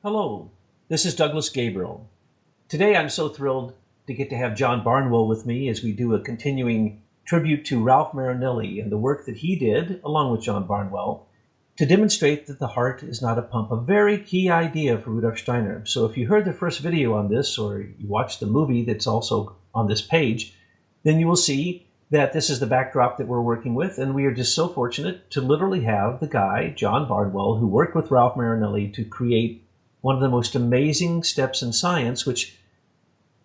Hello, this is Douglas Gabriel. Today I'm so thrilled to get to have John Barnwell with me as we do a continuing tribute to Ralph Marinelli and the work that he did, along with John Barnwell, to demonstrate that the heart is not a pump, a very key idea for Rudolf Steiner. So if you heard the first video on this, or you watched the movie that's also on this page, then you will see that this is the backdrop that we're working with, and we are just so fortunate to literally have the guy, John Barnwell, who worked with Ralph Marinelli to create one of the most amazing steps in science, which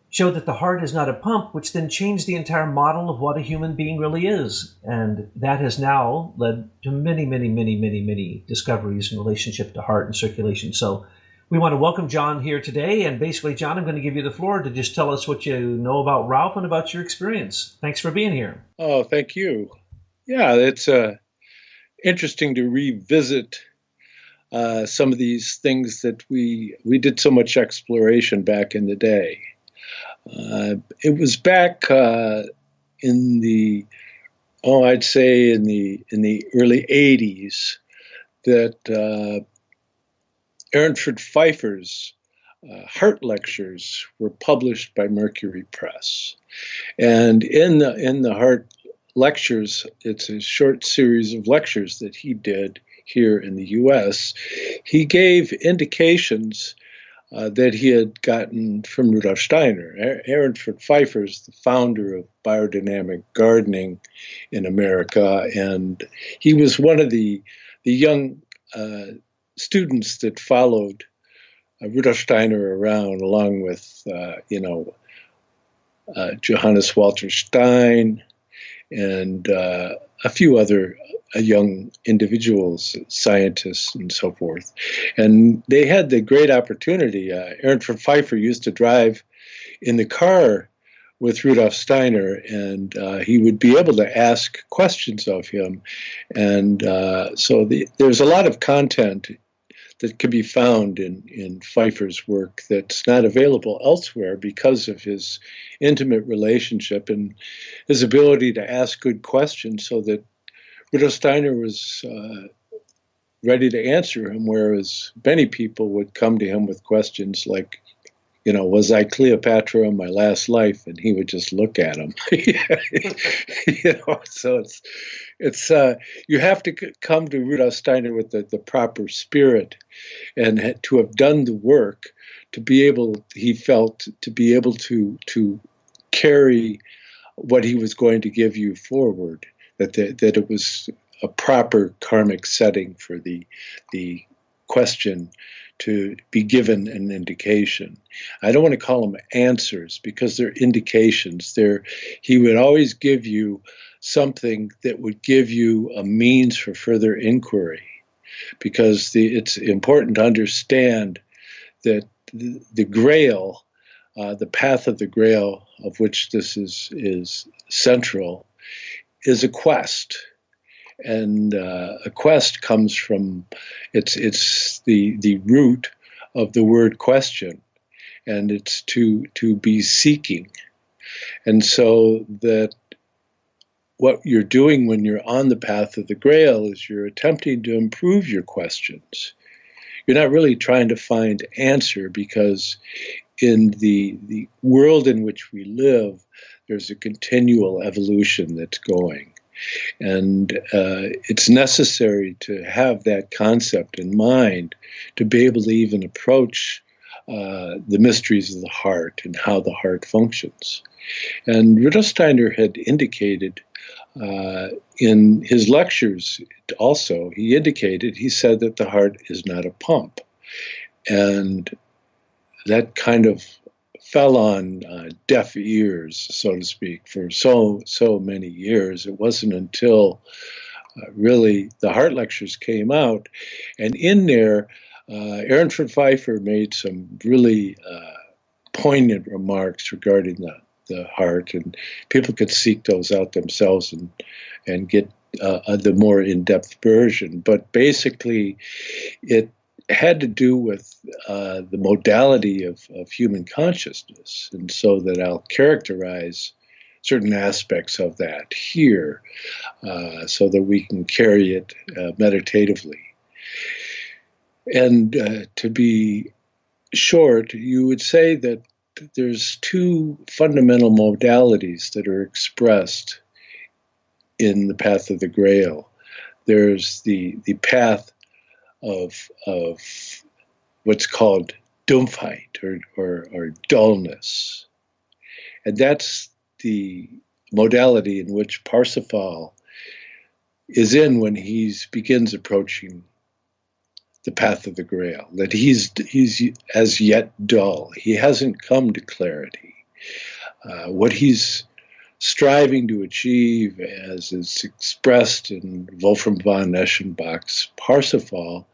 showed that the heart is not a pump, which then changed the entire model of what a human being really is. And that has now led to many discoveries in relationship to heart and circulation. So we want to welcome John here today. And basically, John, I'm going to give you the floor to just tell us what you know about Ralph and about your experience. Thanks for being here. Oh, thank you. Yeah, it's interesting to revisit some of these things that we did so much exploration back in the day. It was back in the I'd say in the early '80s that Ehrenfried Pfeiffers' heart lectures were published by Mercury Press, and in the heart lectures, it's a short series of lectures that he did here in the U.S. He gave indications that he had gotten from Rudolf Steiner. Ehrenfried Pfeiffers, the founder of biodynamic gardening in America, and he was one of the young students that followed Rudolf Steiner around, along with Johannes Walter Stein and a few other young individuals, scientists, and so forth. And they had the great opportunity. Ehrenfried Pfeiffer used to drive in the car with Rudolf Steiner, and he would be able to ask questions of him. And so there's a lot of content that can be found in Pfeiffer's work that's not available elsewhere because of his intimate relationship and his ability to ask good questions, so that Rudolf Steiner was ready to answer him, whereas many people would come to him with questions like, was I Cleopatra in my last life? And he would just look at him. So it's you have to come to Rudolf Steiner with the proper spirit, and to have done the work to be able, he felt, to be able to carry what he was going to give you forward. That it was a proper karmic setting for the question to be given an indication. I don't want to call them answers because they're indications. He would always give you something that would give you a means for further inquiry, because it's important to understand that the Grail, the path of the Grail, of which this is central, is a quest. And a quest comes from, it's the root of the word question, and it's to be seeking. And so that what you're doing when you're on the path of the Grail is you're attempting to improve your questions. You're not really trying to find answer, because in the world in which we live, there's a continual evolution that's going. And it's necessary to have that concept in mind to be able to even approach the mysteries of the heart and how the heart functions. And Rudolf Steiner had indicated in his lectures also, he said that the heart is not a pump. And that kind of fell on deaf ears, so to speak, for so many years. It wasn't until really the heart lectures came out, and in there, Ehrenfried Pfeiffer made some really poignant remarks regarding the heart, and people could seek those out themselves and get the more in-depth version. But basically, it had to do with the modality of human consciousness, and so that I'll characterize certain aspects of that here so that we can carry it meditatively. And to be short, you would say that there's two fundamental modalities that are expressed in the path of the Grail. There's the path of what's called dumpheit or dullness. And that's the modality in which Parsifal is in when he begins approaching the path of the Grail, that he's as yet dull. He hasn't come to clarity. What he's striving to achieve, as is expressed in Wolfram von Eschenbach's Parsifal,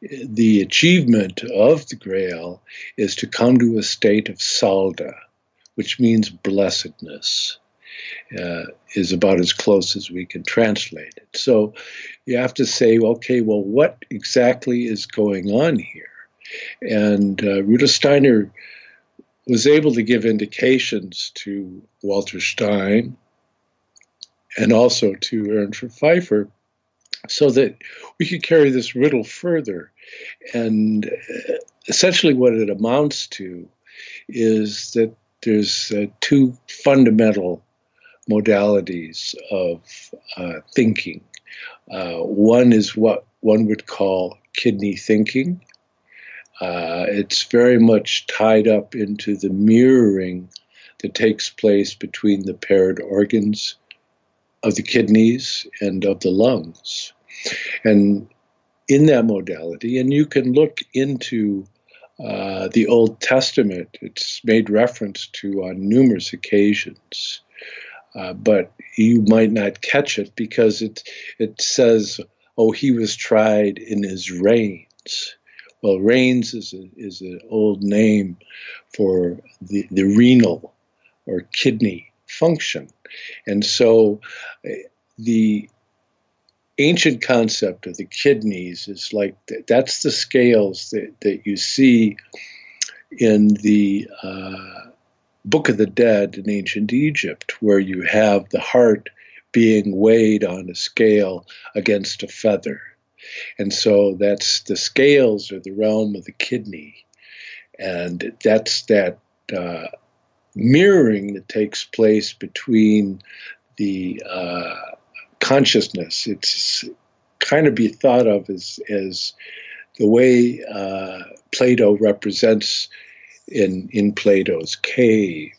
the achievement of the Grail is to come to a state of salda, which means blessedness, is about as close as we can translate it. So you have to say, okay, well, what exactly is going on here? And Rudolf Steiner was able to give indications to Walter Stein and also to Ernst Pfeiffer so that we could carry this riddle further. And essentially what it amounts to is that there's two fundamental modalities of thinking. One is what one would call kidney thinking. It's very much tied up into the mirroring that takes place between the paired organs of the kidneys and of the lungs. And in that modality, and you can look into the Old Testament, it's made reference to on numerous occasions, but you might not catch it because it says, oh, he was tried in his reins. Well, reins is an old name for the renal or kidney function. And so the ancient concept of the kidneys is like, that's the scales that you see in the Book of the Dead in ancient Egypt, where you have the heart being weighed on a scale against a feather. And so that's the scales are the realm of the kidney. And that's that mirroring that takes place between the consciousness. It's kind of be thought of as the way Plato represents in Plato's cave,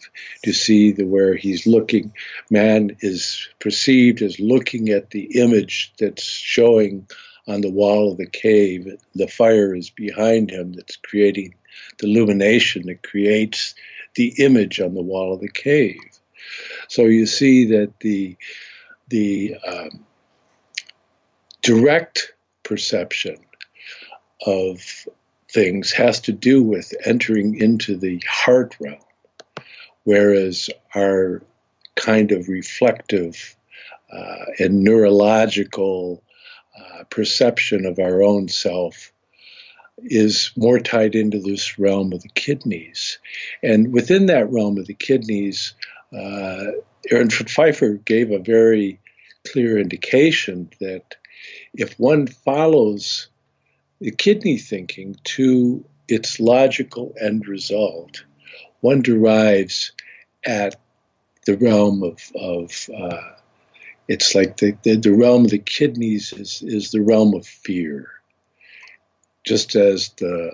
to see where he's looking, man is perceived as looking at the image that's showing on the wall of the cave. The fire is behind him that's creating the illumination that creates the image on the wall of the cave. So you see that the direct perception of things has to do with entering into the heart realm, whereas our kind of reflective and neurological perception of our own self is more tied into this realm of the kidneys. And within that realm of the kidneys, Ernst Pfeiffer gave a very clear indication that if one follows the kidney thinking to its logical end result, one derives at the realm of it's like the realm of the kidneys is the realm of fear, just as the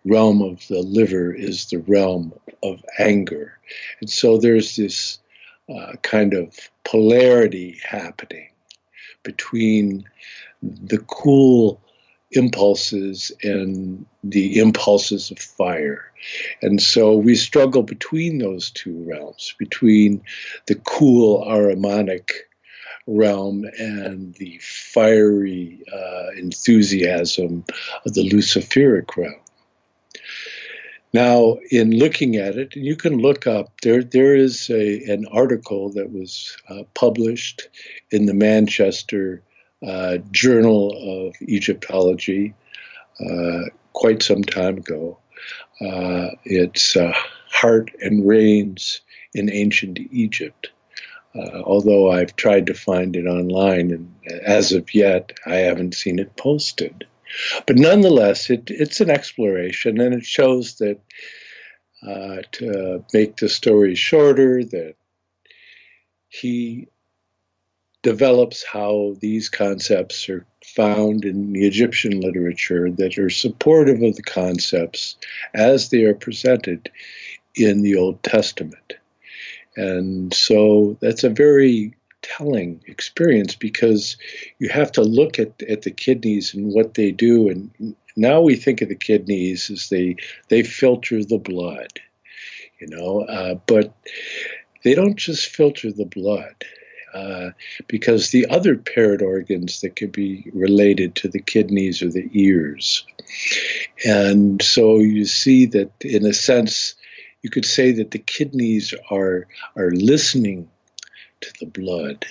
realm of the liver is the realm of anger. And so there's this kind of polarity happening between the cool impulses and the impulses of fire. And so we struggle between those two realms, between the cool Ahrimanic realm and the fiery enthusiasm of the Luciferic realm. Now, in looking at it, you can look up, there is an article that was published in the Manchester Journal of Egyptology quite some time ago. It's Heart and Reins in Ancient Egypt. Although I've tried to find it online, and as of yet, I haven't seen it posted. But nonetheless, it's an exploration, and it shows that, to make the story shorter, that he develops how these concepts are found in the Egyptian literature that are supportive of the concepts as they are presented in the Old Testament. And so that's a very telling experience, because you have to look at the kidneys and what they do. And now we think of the kidneys as they filter the blood, but they don't just filter the blood. Because the other paired organs that could be related to the kidneys are the ears. And so you see that, in a sense, you could say that the kidneys are listening to the blood,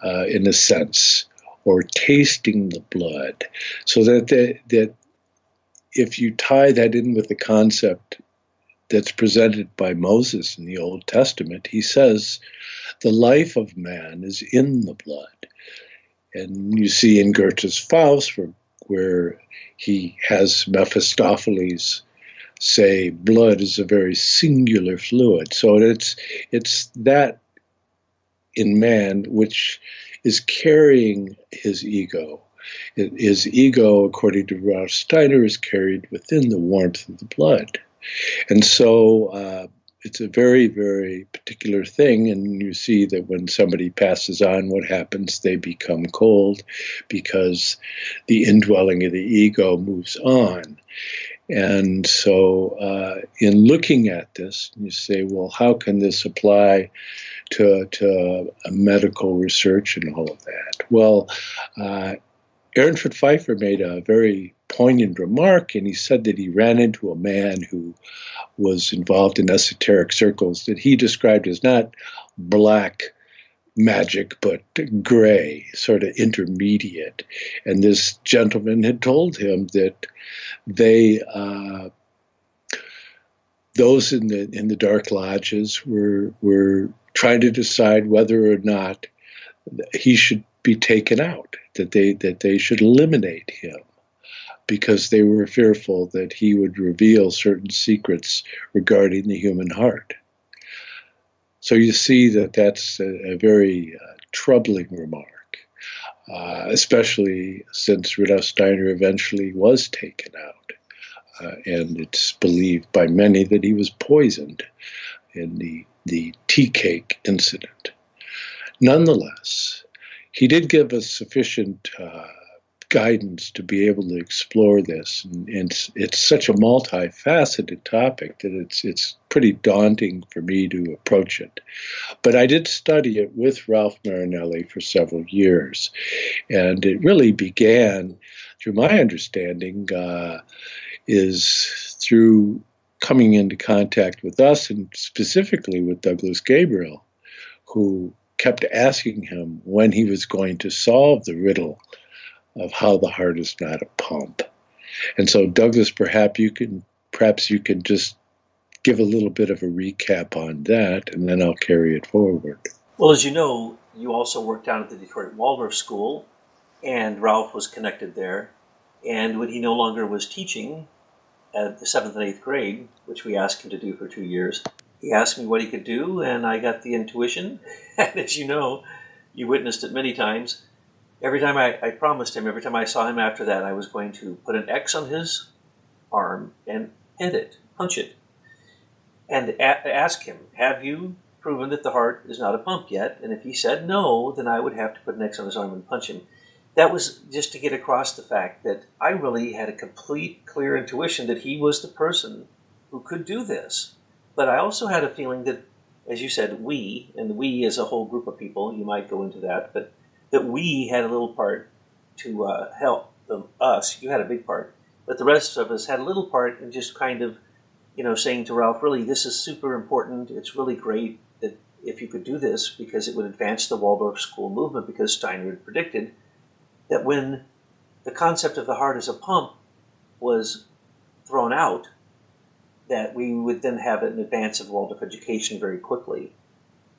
in a sense, or tasting the blood. So that if you tie that in with the concept that's presented by Moses in the Old Testament, he says, the life of man is in the blood. And you see in Goethe's Faust, where he has Mephistopheles say blood is a very singular fluid. So it's that in man which is carrying his ego. His ego, according to Rudolf Steiner, is carried within the warmth of the blood. And so it's a very, very particular thing, and you see that when somebody passes on, what happens? They become cold, because the indwelling of the ego moves on. And so in looking at this, you say, well, how can this apply to medical research and all of that? Well, Ehrenfried Pfeiffer made a very poignant remark, and he said that he ran into a man who was involved in esoteric circles that he described as not black magic, but gray, sort of intermediate. And this gentleman had told him that those in the dark lodges were trying to decide whether or not he should be taken out, that they should eliminate him, because they were fearful that he would reveal certain secrets regarding the human heart. So you see that that's a very troubling remark, especially since Rudolf Steiner eventually was taken out. And it's believed by many that he was poisoned in the tea cake incident. Nonetheless, he did give us sufficient guidance to be able to explore this, and it's such a multifaceted topic that it's pretty daunting for me to approach it. But I did study it with Ralph Marinelli for several years, and it really began, through my understanding, is through coming into contact with us, and specifically with Douglas Gabriel, who kept asking him when he was going to solve the riddle of how the heart is not a pump. And so, Douglas, perhaps you can just give a little bit of a recap on that, and then I'll carry it forward. Well, as you know, you also worked down at the Detroit Waldorf School, and Ralph was connected there. And when he no longer was teaching at the 7th and 8th grade, which we asked him to do for 2 years, he asked me what he could do, and I got the intuition. And as you know, you witnessed it many times. Every time I promised him, every time I saw him after that, I was going to put an X on his arm and hit it, punch it, and ask him, have you proven that the heart is not a pump yet? And if he said no, then I would have to put an X on his arm and punch him. That was just to get across the fact that I really had a complete, clear intuition that he was the person who could do this. But I also had a feeling that, as you said, we, and we as a whole group of people, you might go into that, but that we had a little part to help us. You had a big part, but the rest of us had a little part in just kind of, saying to Ralph, really, this is super important. It's really great that if you could do this, because it would advance the Waldorf school movement, because Steiner had predicted that when the concept of the heart as a pump was thrown out, that we would then have an advance of Waldorf education very quickly.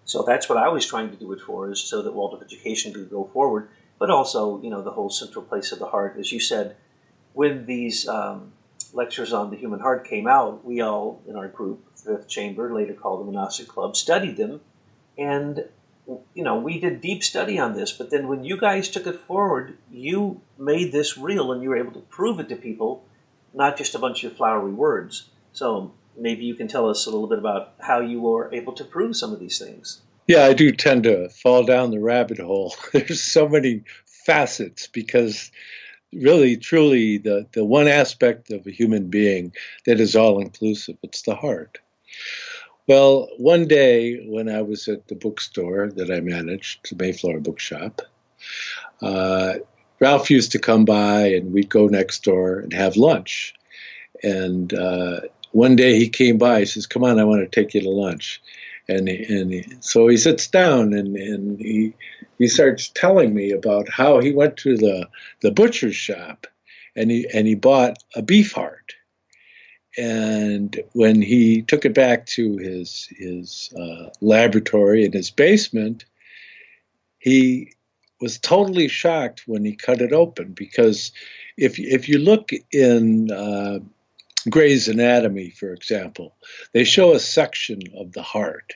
So that's what I was trying to do it for, is so that Waldorf education could go forward, but also, the whole central place of the heart. As you said, when these lectures on the human heart came out, we all in our group, Fifth Chamber, later called the Monastic Club, studied them. And, we did deep study on this. But then when you guys took it forward, you made this real and you were able to prove it to people, not just a bunch of flowery words. So maybe you can tell us a little bit about how you were able to prove some of these things. Yeah, I do tend to fall down the rabbit hole. There's so many facets because really, truly, the one aspect of a human being that is all-inclusive, it's the heart. Well, one day when I was at the bookstore that I managed, the Mayflower Bookshop, Ralph used to come by and we'd go next door and have lunch. And one day he came by, he says, "Come on, I want to take you to lunch." So he sits down and he starts telling me about how he went to the butcher's shop and he bought a beef heart. And when he took it back to his laboratory in his basement, he was totally shocked when he cut it open, because if you look in Gray's Anatomy, for example, they show a section of the heart.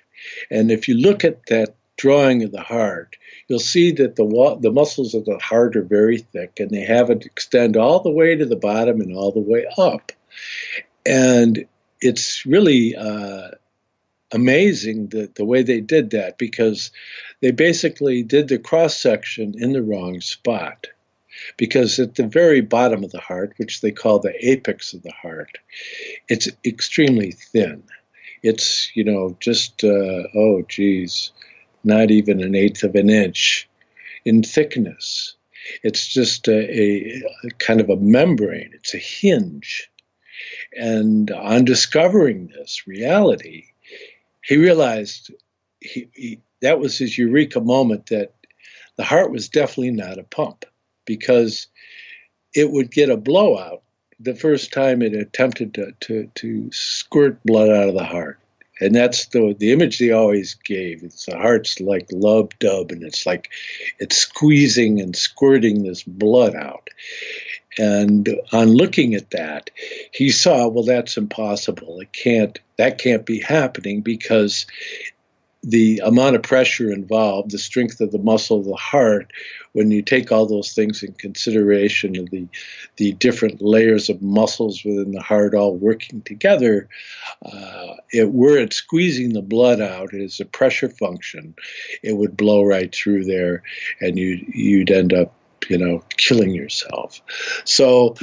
And if you look at that drawing of the heart, you'll see that the muscles of the heart are very thick, and they have it extend all the way to the bottom and all the way up. And it's really amazing the way they did that, because they basically did the cross-section in the wrong spot. Because at the very bottom of the heart, which they call the apex of the heart, it's extremely thin. It's, just, not even an eighth of an inch in thickness. It's just a kind of a membrane. It's a hinge. And on discovering this reality, he realized that was his eureka moment, that the heart was definitely not a pump, because it would get a blowout the first time it attempted to squirt blood out of the heart. And that's the image they always gave. It's the heart's like lub-dub, and it's like it's squeezing and squirting this blood out. And on looking at that, he saw, well, that's impossible. That can't be happening, because the amount of pressure involved, the strength of the muscle of the heart, when you take all those things in consideration of the different layers of muscles within the heart all working together, were it squeezing the blood out as a pressure function, it would blow right through there, and you'd end up killing yourself. So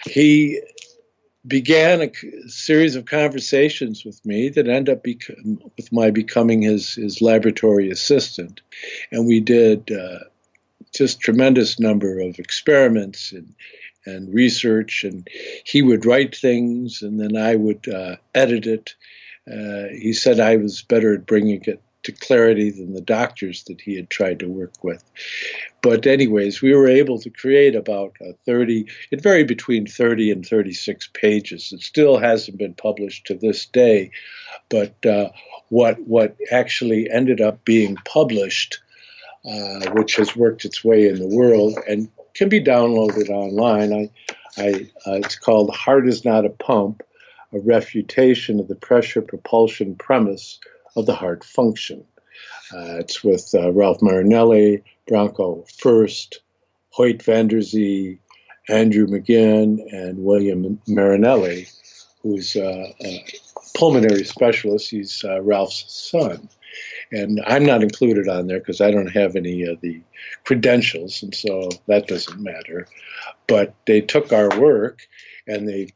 he began a series of conversations with me that ended up with my becoming his laboratory assistant. And we did just tremendous number of experiments and research, and he would write things and then I would edit it. He said I was better at bringing it to clarity than the doctors that he had tried to work with. But anyways, we were able to create about 30, it varied between 30 and 36 pages. It still hasn't been published to this day, but what actually ended up being published, which has worked its way in the world and can be downloaded online, it's called Heart is Not a Pump, a refutation of the pressure propulsion premise of the heart function. It's with Ralph Marinelli, Branko Furst, Hoyt van der Zee, Andrew McGinn, and William Marinelli, who's a pulmonary specialist. He's Ralph's son. And I'm not included on there because I don't have any of the credentials, and so that doesn't matter. But they took our work and they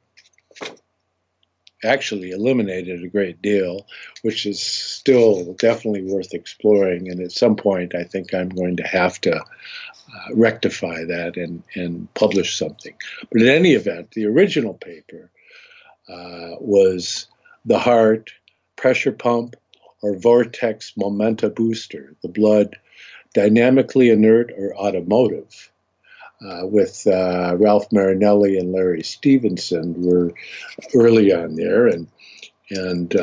actually eliminated a great deal, which is still definitely worth exploring. And at some point, I think I'm going to have to rectify that and publish something. But in any event, the original paper was the heart, pressure pump, or vortex momenta booster, the blood dynamically inert or automotive. With Ralph Marinelli and Larry Stevenson were early on there, and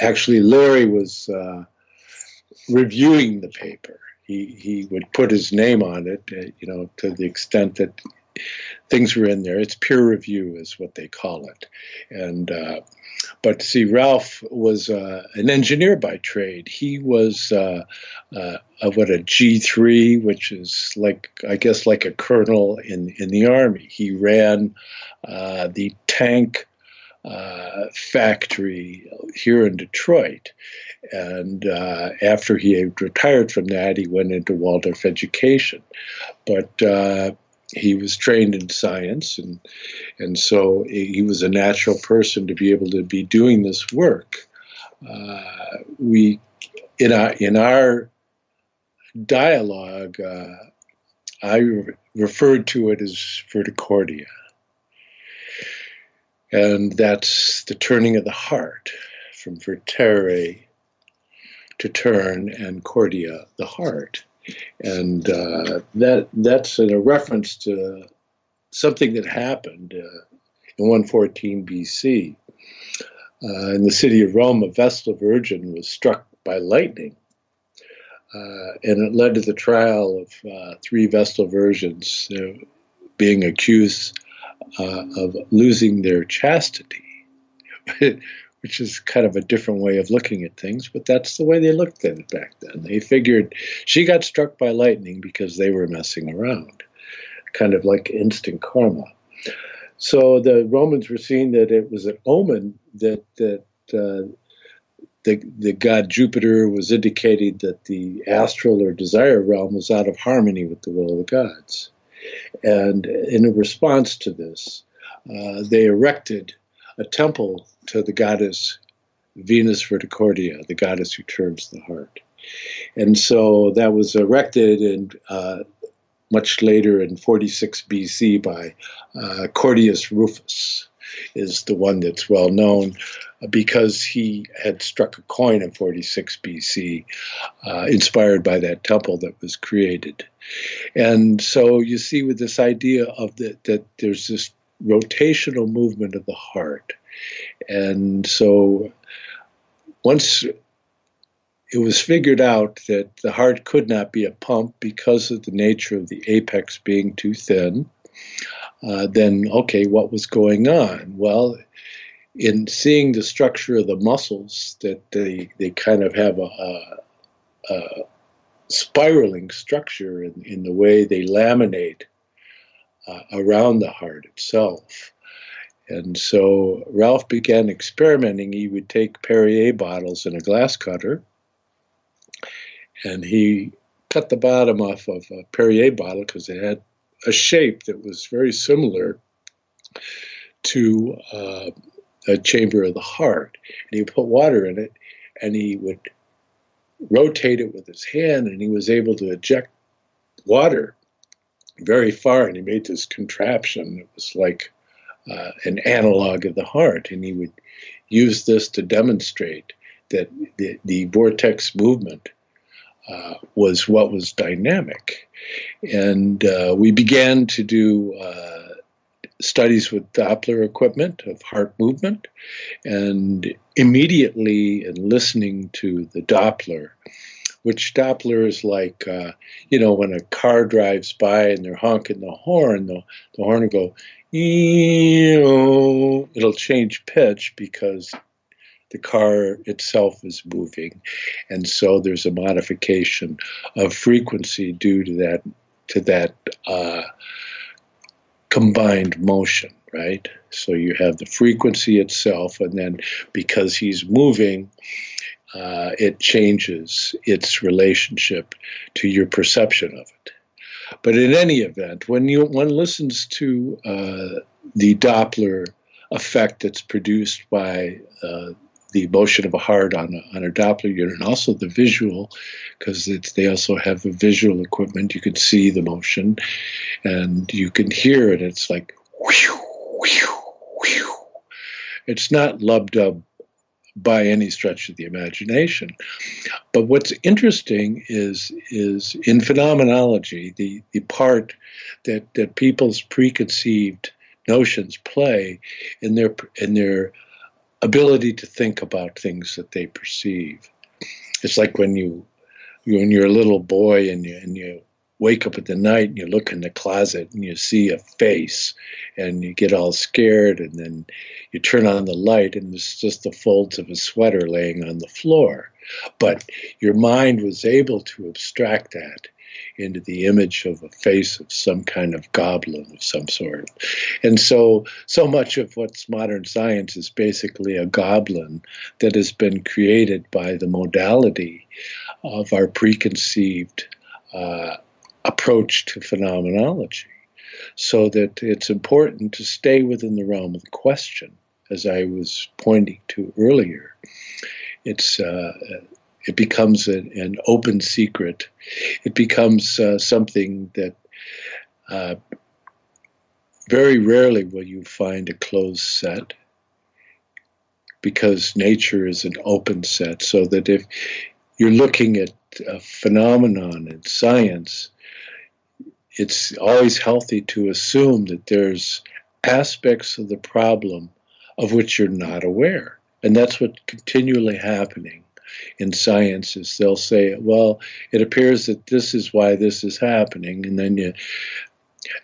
actually Larry was reviewing the paper. He would put his name on it, to the extent that things were in there. It's peer review is what they call it. And but see, Ralph was an engineer by trade. He was what a G3, which is like, I guess, like a colonel in the Army. He ran the tank factory here in Detroit. And after he had retired from that, he went into Waldorf education. But he was trained in science, and so he was a natural person to be able to be doing this work. We, in our dialogue, I referred to it as verticordia, and that's the turning of the heart, from vertere, to turn, and cordia, the heart. And that's a reference to something that happened in 114 BC. In the city of Rome, a Vestal Virgin was struck by lightning, and it led to the trial of 3 Vestal Virgins being accused of losing their chastity, which is kind of a different way of looking at things, but that's the way they looked at it back then. They figured she got struck by lightning because they were messing around, kind of like instant karma. So the Romans were seeing that it was an omen that the god Jupiter was indicating that the astral or desire realm was out of harmony with the will of the gods. And in response to this, they erected a temple to the goddess Venus Verticordia, the goddess who turns the heart. And so that was erected in much later in 46 BC by Cordius Rufus, is the one that's well known because he had struck a coin in 46 BC, inspired by that temple that was created. And so you see with this idea of that there's this rotational movement of the heart. And so once it was figured out that the heart could not be a pump because of the nature of the apex being too thin, then, okay, what was going on? Well, in seeing the structure of the muscles, that they kind of have a spiraling structure in the way they laminate around the heart itself. And so Ralph began experimenting. He would take Perrier bottles in a glass cutter, and he cut the bottom off of a Perrier bottle because it had a shape that was very similar to a chamber of the heart. And he would put water in it, and he would rotate it with his hand, and he was able to eject water very far, and he made this contraption. It was like an analog of the heart, and he would use this to demonstrate that the vortex movement was what was dynamic. And we began to do studies with Doppler equipment of heart movement, and immediately in listening to the Doppler, which Doppler is like, when a car drives by and they're honking the horn will go, it'll change pitch because the car itself is moving. And so there's a modification of frequency due to that combined motion, right? So you have the frequency itself, and then because he's moving, it changes its relationship to your perception of it. But in any event, when one listens to the Doppler effect that's produced by the motion of a heart on a Doppler unit, and also the visual, because they also have the visual equipment. You can see the motion, and you can hear it. It's like whew, whew, whew. It's not lub-dub by any stretch of the imagination. But what's interesting is in phenomenology, the part that people's preconceived notions play in their ability to think about things that they perceive. It's like when you're a little boy and you wake up in the night and you look in the closet and you see a face and you get all scared, and then you turn on the light and it's just the folds of a sweater laying on the floor. But your mind was able to abstract that into the image of a face of some kind of goblin of some sort. And so much of what's modern science is basically a goblin that has been created by the modality of our preconceived approach to phenomenology. So that it's important to stay within the realm of the question, as I was pointing to earlier. It becomes an open secret. It becomes something that very rarely will you find a closed set, because nature is an open set, so that if you're looking at a phenomenon in science, it's always healthy to assume that there's aspects of the problem of which you're not aware. And that's what's continually happening in science. Is they'll say, well, it appears that this is why this is happening. And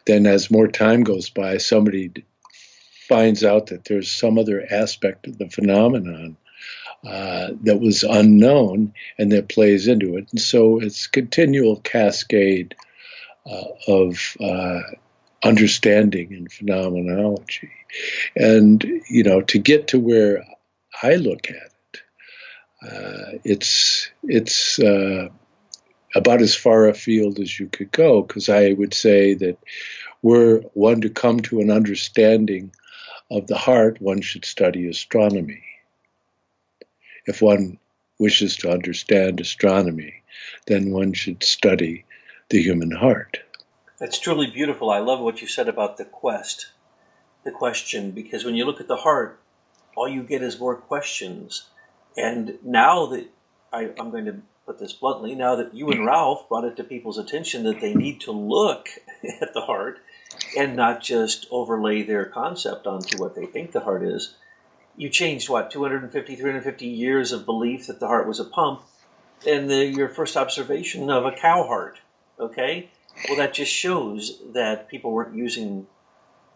then as more time goes by, somebody finds out that there's some other aspect of the phenomenon that was unknown and that plays into it. And so it's continual cascade of understanding and phenomenology. And, to get to where I look at it, it's about as far afield as you could go, because I would say that were one to come to an understanding of the heart, one should study astronomy. If one wishes to understand astronomy, then one should study the human heart. That's truly beautiful. I love what you said about the question, because when you look at the heart, all you get is more questions. And now that, I'm going to put this bluntly, now that you and Ralph brought it to people's attention that they need to look at the heart and not just overlay their concept onto what they think the heart is, you changed, 250, 350 years of belief that the heart was a pump, and your first observation of a cow heart, okay? Well, that just shows that people weren't using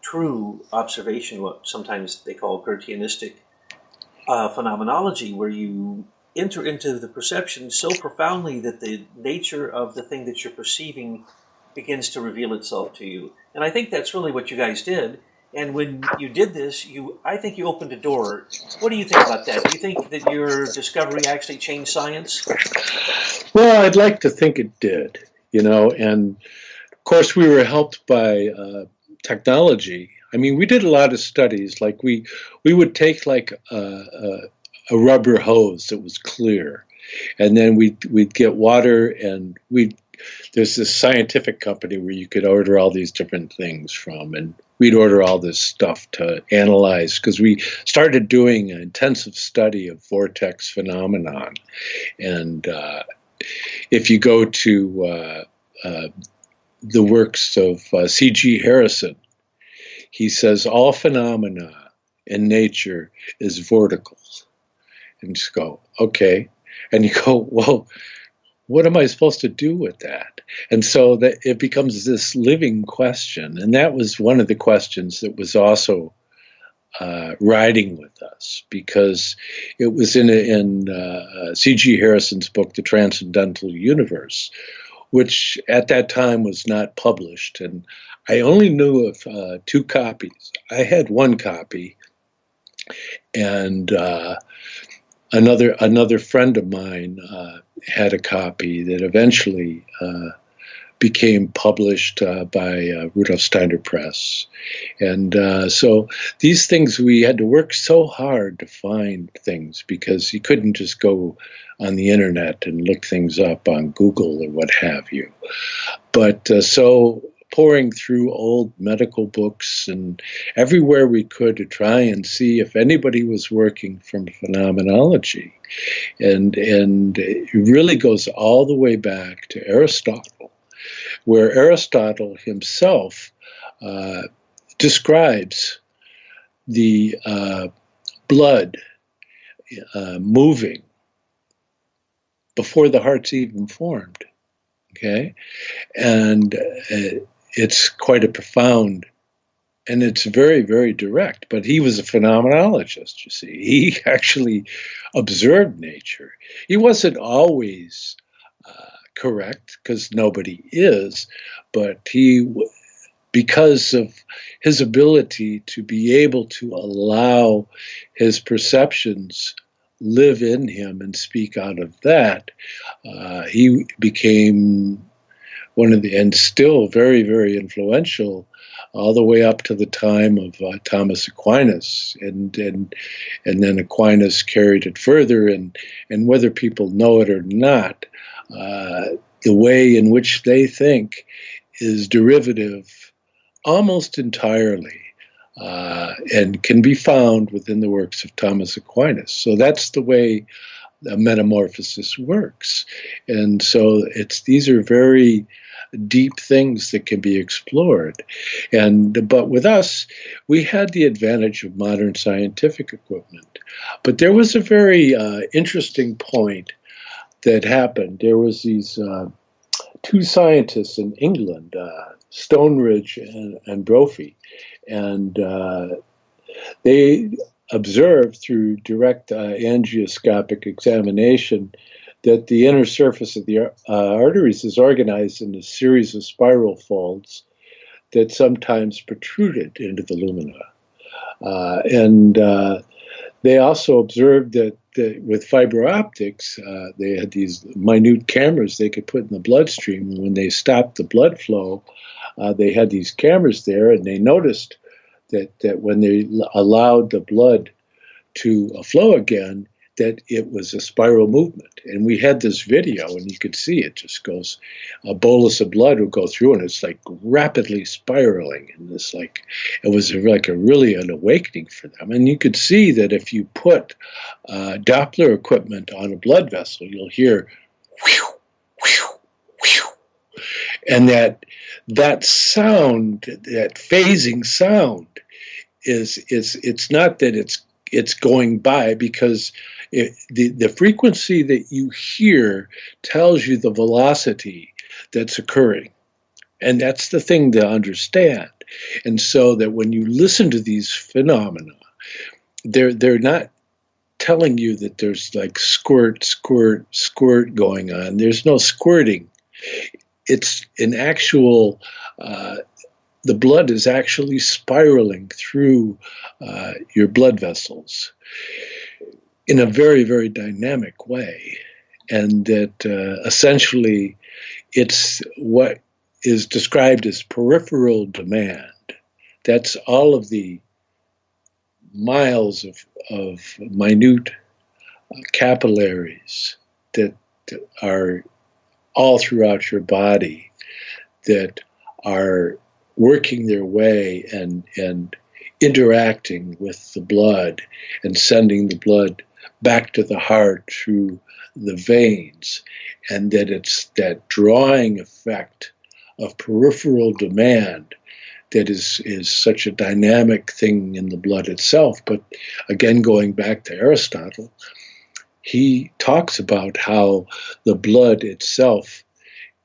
true observation, what sometimes they call Gertianistic phenomenology, where you enter into the perception so profoundly that the nature of the thing that you're perceiving begins to reveal itself to you. And I think that's really what you guys did. And when you did this, I think you opened a door. What do you think about that? Do you think that your discovery actually changed science? Well, I'd like to think it did, and of course we were helped by technology. I mean, we did a lot of studies. Like we would take like a rubber hose that was clear, and then we'd get water, and there's this scientific company where you could order all these different things from, and we'd order all this stuff to analyze, because we started doing an intensive study of vortex phenomenon. And if you go to the works of C.G. Harrison, he says all phenomena in nature is vertical. And you just go, okay. And you go, well, what am I supposed to do with that? And so that it becomes this living question. And that was one of the questions that was also riding with us, because it was in C.G. Harrison's book, The Transcendental Universe, which at that time was not published. And I only knew of 2 copies. I had 1 copy, and another friend of mine had a copy that eventually became published by Rudolf Steiner Press. And so these things, we had to work so hard to find things, because you couldn't just go on the internet and look things up on Google or what have you. But so pouring through old medical books and everywhere we could to try and see if anybody was working from phenomenology. And it really goes all the way back to Aristotle, where Aristotle himself describes the blood moving before the heart's even formed. Okay, and it's quite a profound, and it's very, very direct. But he was a phenomenologist, you see. He actually observed nature. He wasn't always correct, because nobody is, but because of his ability to be able to allow his perceptions live in him and speak out of that, he became one of the, and still very, very influential, all the way up to the time of Thomas Aquinas, and then Aquinas carried it further, and whether people know it or not, the way in which they think is derivative almost entirely, and can be found within the works of Thomas Aquinas. So that's the way a metamorphosis works. And so these are very deep things that can be explored. But with us, we had the advantage of modern scientific equipment. But there was a very interesting point that happened. There was these two scientists in England, Stoneridge and Brophy, and they observed through direct angioscopic examination that the inner surface of the arteries is organized in a series of spiral folds that sometimes protruded into the lumina. They also observed that with fiber optics, they had these minute cameras they could put in the bloodstream. And when they stopped the blood flow, they had these cameras there, and they noticed that when they allowed the blood to flow again, that it was a spiral movement. And we had this video, and you could see it just goes, a bolus of blood would go through, and it's like rapidly spiraling. And it's like, it was like really an awakening for them. And you could see that if you put Doppler equipment on a blood vessel, you'll hear whew, whew, whew. And that sound, that phasing sound, it's not that it's going by, because the frequency that you hear tells you the velocity that's occurring. And that's the thing to understand. And so that when you listen to these phenomena, they're not telling you that there's like squirt, squirt, squirt going on. There's no squirting. It's an actual, the blood is actually spiraling through your blood vessels in a very, very dynamic way. And that essentially it's what is described as peripheral demand. That's all of the miles of minute capillaries that are all throughout your body that are working their way and interacting with the blood and sending the blood back to the heart through the veins, and that it's that drawing effect of peripheral demand that is such a dynamic thing in the blood itself. But again, going back to Aristotle, he talks about how the blood itself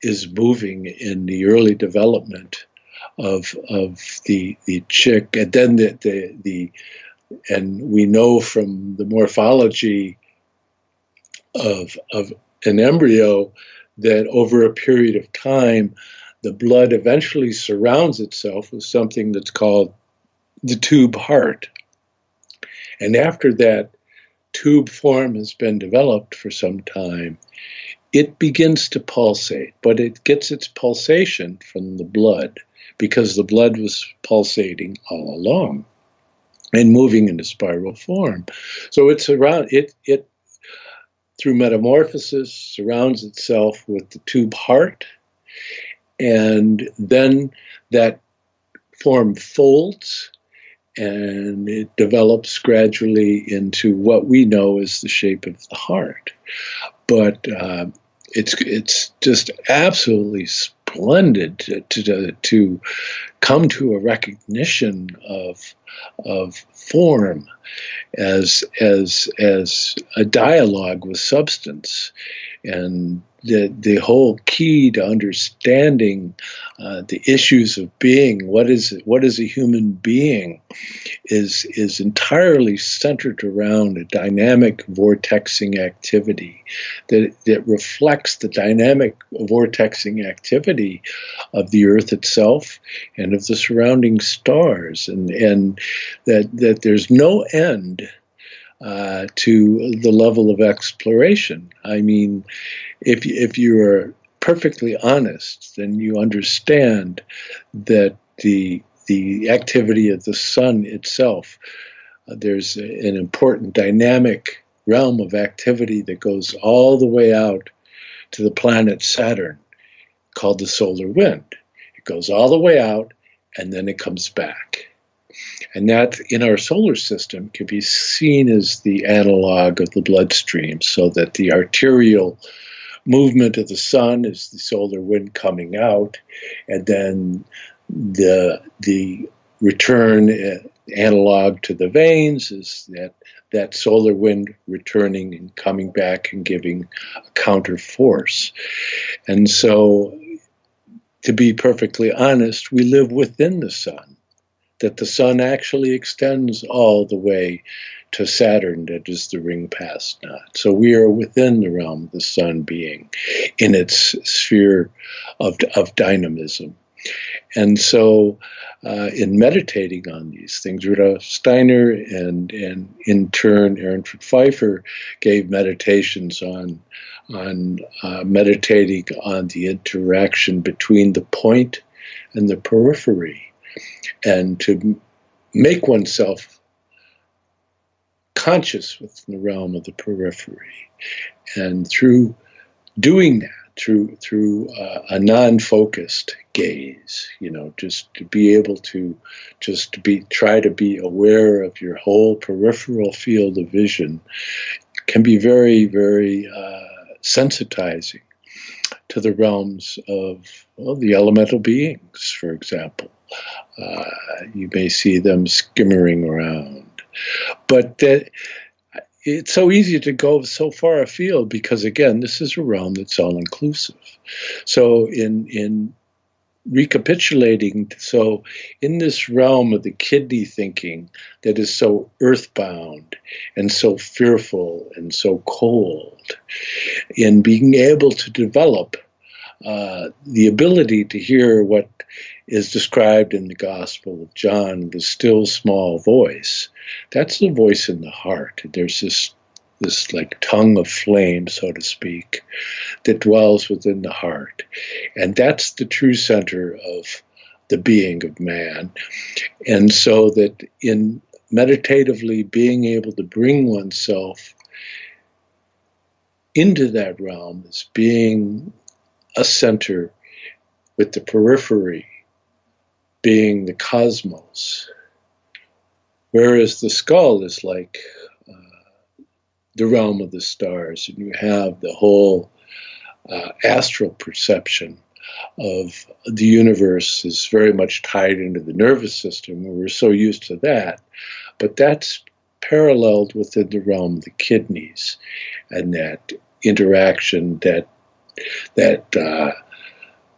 is moving in the early development of the chick, and then and we know from the morphology of an embryo that over a period of time, the blood eventually surrounds itself with something that's called the tube heart. And after that tube form has been developed for some time, it begins to pulsate, but it gets its pulsation from the blood, because the blood was pulsating all along and moving in a spiral form. So it's around it through metamorphosis surrounds itself with the tube heart, and then that form folds and it develops gradually into what we know as the shape of the heart. But it's just absolutely splendid to come to a recognition of form as a dialogue with substance, and the whole key to understanding the issues of being, what is a human being, is entirely centered around a dynamic vortexing activity that reflects the dynamic vortexing activity of the Earth itself and of the surrounding stars, and that there's no end to the level of exploration. I mean, if you are perfectly honest, then you understand that the activity of the sun itself, there's an important dynamic realm of activity that goes all the way out to the planet Saturn, called the solar wind. It goes all the way out, and then it comes back. And that, in our solar system, can be seen as the analog of the bloodstream, so that the arterial movement of the sun is the solar wind coming out, and then the return analog to the veins is that solar wind returning and coming back and giving a counter force. And so, to be perfectly honest, we live within the sun, that the sun actually extends all the way to Saturn, that is the ring past knot. So we are within the realm of the sun being in its sphere of dynamism. And so in meditating on these things, Rudolf Steiner and in turn Aaron Pfeiffer gave meditations on meditating on the interaction between the point and the periphery, and to make oneself conscious within the realm of the periphery. And through doing that, through a non-focused gaze, just to be able to try to be aware of your whole peripheral field of vision, can be very, very sensitizing to the realms of the elemental beings, for example. You may see them skimmering around. But it's so easy to go so far afield because, again, this is a realm that's all-inclusive. So in recapitulating, so in this realm of the kidney thinking that is so earthbound and so fearful and so cold, in being able to develop the ability to hear what is described in the Gospel of John, the still small voice, that's the voice in the heart. There's this like tongue of flame, so to speak, that dwells within the heart. And that's the true center of the being of man. And so that in meditatively being able to bring oneself into that realm as being a center, with the periphery being the cosmos, whereas the skull is like the realm of the stars, and you have the whole astral perception of the universe is very much tied into the nervous system, and we're so used to that. But that's paralleled within the realm of the kidneys, and that interaction, that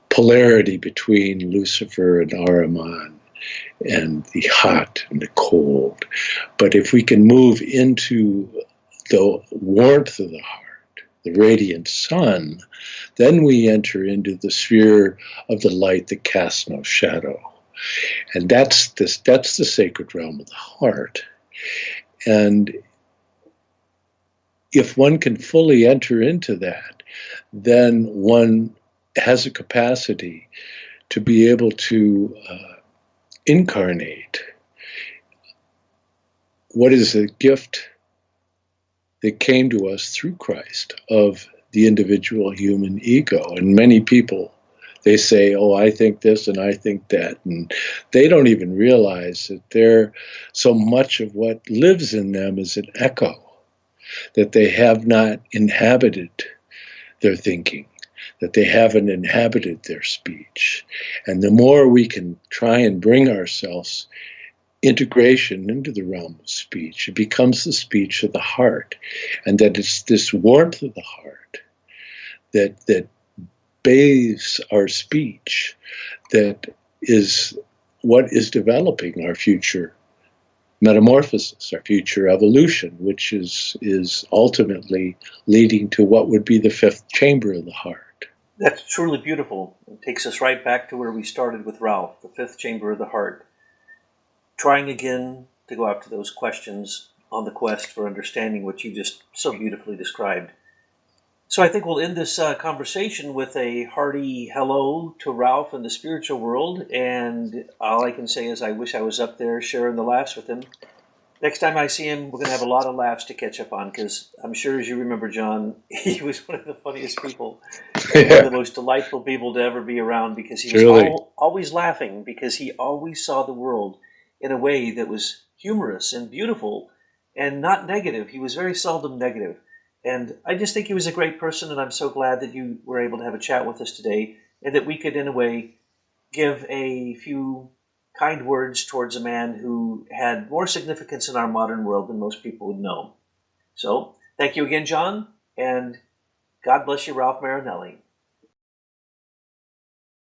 polarity between Lucifer and Ahriman, and the hot and the cold. But if we can move into the warmth of the heart, the radiant sun, then we enter into the sphere of the light that casts no shadow. And that's the sacred realm of the heart. And if one can fully enter into that, then one has a capacity to be able to incarnate what is a gift that came to us through Christ of the individual human ego. And many people, they say, oh, I think this and I think that. And they don't even realize that so much of what lives in them is an echo, that they have not inhabited their thinking, that they haven't inhabited their speech. And the more we can try and bring ourselves integration into the realm of speech, it becomes the speech of the heart. And that it's this warmth of the heart that bathes our speech, that is what is developing our future metamorphosis, our future evolution, which is ultimately leading to what would be the fifth chamber of the heart. That's truly beautiful. It takes us right back to where we started with Ralph, the fifth chamber of the heart. Trying again to go after those questions on the quest for understanding what you just so beautifully described. So I think we'll end this conversation with a hearty hello to Ralph in the spiritual world, and all I can say is I wish I was up there sharing the laughs with him. Next time I see him, we're going to have a lot of laughs to catch up on, because I'm sure, as you remember, John, he was one of the funniest people, one of the most delightful people to ever be around, because he was always laughing, because he always saw the world in a way that was humorous and beautiful and not negative. He was very seldom negative. And I just think he was a great person, and I'm so glad that you were able to have a chat with us today, and that we could, in a way, give a few kind words towards a man who had more significance in our modern world than most people would know. So, thank you again, John, and God bless you, Ralph Marinelli.